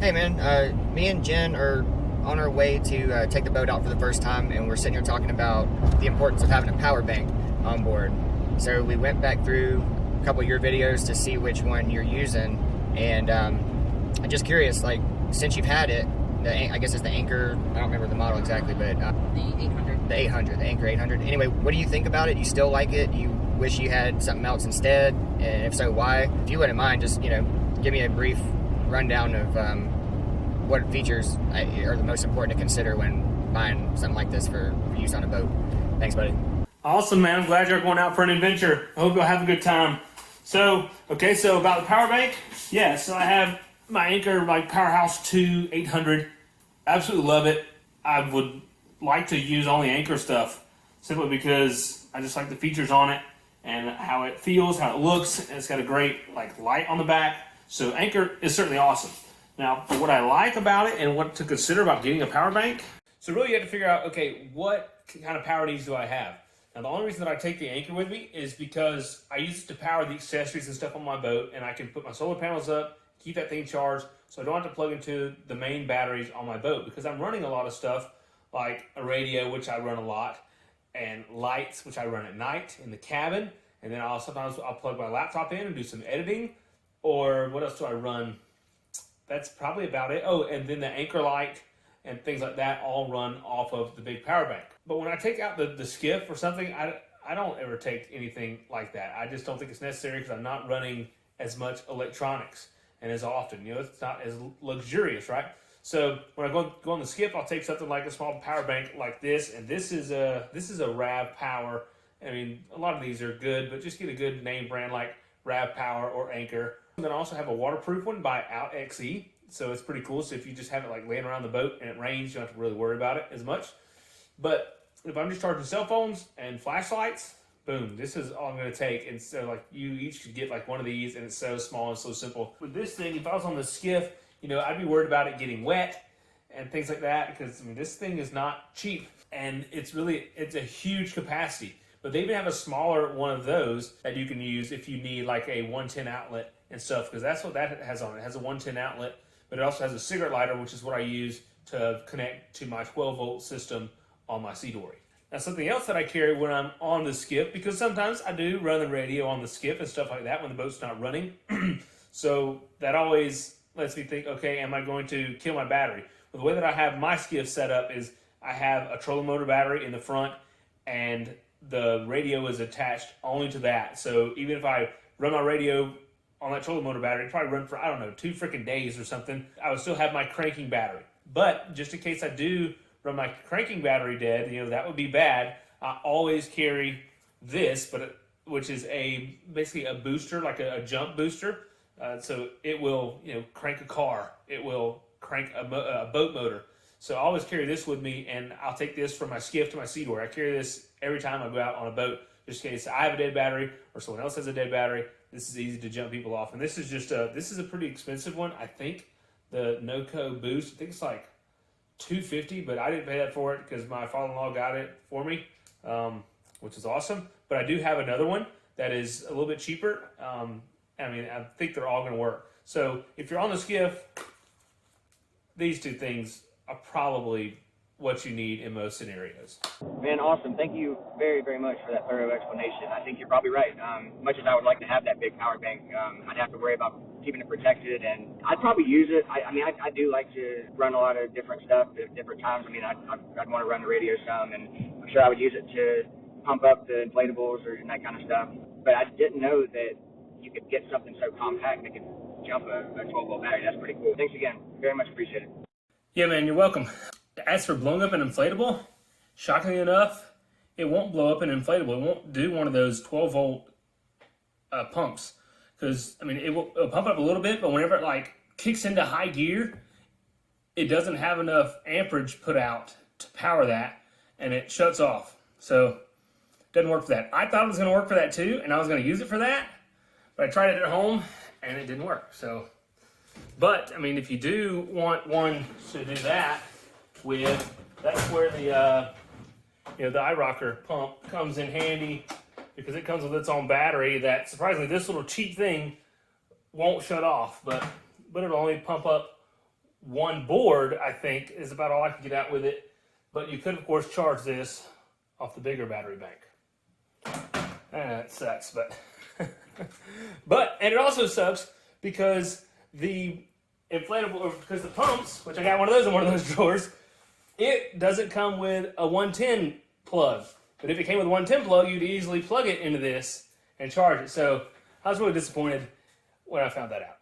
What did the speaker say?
Hey man, me and Jen are on our way to take the boat out for the first time, and we're sitting here talking about the importance of having a power bank on board. So we went back through a couple of your videos to see which one you're using, and I'm just curious, like, since you've had it, I guess it's the Anchor, I don't remember the model exactly, but the 800. The 800, the Anchor 800. Anyway, what do you think about it? You still like it? You wish you had something else instead? And if so, why? If you wouldn't mind, just, give me a brief rundown of what features are the most important to consider when buying something like this for use on a boat. Thanks, buddy. Awesome, man. I'm glad you're going out for an adventure. I hope you'll have a good time. So about the power bank. Yeah, so I have my Anchor, Powerhouse 2 800. Absolutely love it. I would like to use only Anchor stuff simply because I just like the features on it and how it feels, how it looks, and it's got a great light on the back. So Anchor is certainly awesome. Now, for what I like about it and what to consider about getting a power bank, so really you have to figure out, okay, what kind of power needs do I have? Now, the only reason that I take the Anchor with me is because I use it to power the accessories and stuff on my boat, and I can put my solar panels up, keep that thing charged, so I don't have to plug into the main batteries on my boat, because I'm running a lot of stuff like a radio, which I run a lot, and lights, which I run at night in the cabin, and then sometimes I'll plug my laptop in and do some editing, or what else do I run? That's probably about it. Oh, and then the Anchor light and things like that all run off of the big power bank. But when I take out the skiff or something, I don't ever take anything like that. I just don't think it's necessary because I'm not running as much electronics and as often. It's not as luxurious, right? So when I go on the skiff, I'll take something like a small power bank like this, and this is a Rav Power. I mean, a lot of these are good, but just get a good name brand like Rav Power or Anchor. And then I also have a waterproof one by Out XE, so it's pretty cool. So if you just have it laying around the boat and it rains, you don't have to really worry about it as much. But if I'm just charging cell phones and flashlights, boom, this is all I'm going to take. And so you each could get one of these, and it's so small and so simple. With this thing, if I was on the skiff, I'd be worried about it getting wet and things like that, because this thing is not cheap, and it's a huge capacity. But they even have a smaller one of those that you can use if you need a 110 outlet and stuff, because that's what that has on it. It has a 110 outlet, but it also has a cigarette lighter, which is what I use to connect to my 12-volt system on my Sea Dory. Now, something else that I carry when I'm on the skiff, because sometimes I do run the radio on the skiff and stuff like that when the boat's not running. So that always lets me think, okay, am I going to kill my battery? Well, the way that I have my skiff set up is I have a trolling motor battery in the front, and the radio is attached only to that. So even if I run my radio on that trolling motor battery, it'd probably run for, 2 freaking days or something. I would still have my cranking battery. But just in case I do run my cranking battery dead, that would be bad. I always carry this, which is basically a booster, like a jump booster. So it will, crank a car. It will crank a boat motor. So I always carry this with me, and I'll take this from my skiff to my Sea Dory. I carry this every time I go out on a boat, just in case I have a dead battery or someone else has a dead battery. This is easy to jump people off. And this is this is a pretty expensive one. I think the NOCO Boost, I think it's $250, but I didn't pay that for it because my father-in-law got it for me, which is awesome. But I do have another one that is a little bit cheaper. I think they're all going to work. So if you're on the skiff, these two things are probably what you need in most scenarios. Man, awesome. Thank you very, very much for that thorough explanation. I think you're probably right. Much as I would like to have that big power bank, I'd have to worry about keeping it protected, and I'd probably use it. I do like to run a lot of different stuff at different times. I'd want to run the radio some, and I'm sure I would use it to pump up the inflatables and that kind of stuff. But I didn't know that you could get something so compact that could jump a 12-volt battery. That's pretty cool. Thanks again. Very much appreciated. Yeah, man, you're welcome. As for blowing up an inflatable, shockingly enough, it won't blow up an inflatable. It won't do one of those 12-volt pumps, because it'll pump up a little bit, but whenever it kicks into high gear, it doesn't have enough amperage put out to power that, and it shuts off. So it doesn't work for that. I thought it was going to work for that too, and I was going to use it for that, but I tried it at home and it didn't work. But if you do want one to do that with, that's where the iRocker pump comes in handy, because it comes with its own battery that, surprisingly, this little cheap thing won't shut off, but it'll only pump up one board, I think, is about all I can get out with it. But you could, of course, charge this off the bigger battery bank. It sucks, but and it also sucks because the inflatable, or because the pumps, which I got one of those in one of those drawers, it doesn't come with a 110 plug. But if it came with a 110 plug, you'd easily plug it into this and charge it. So I was really disappointed when I found that out.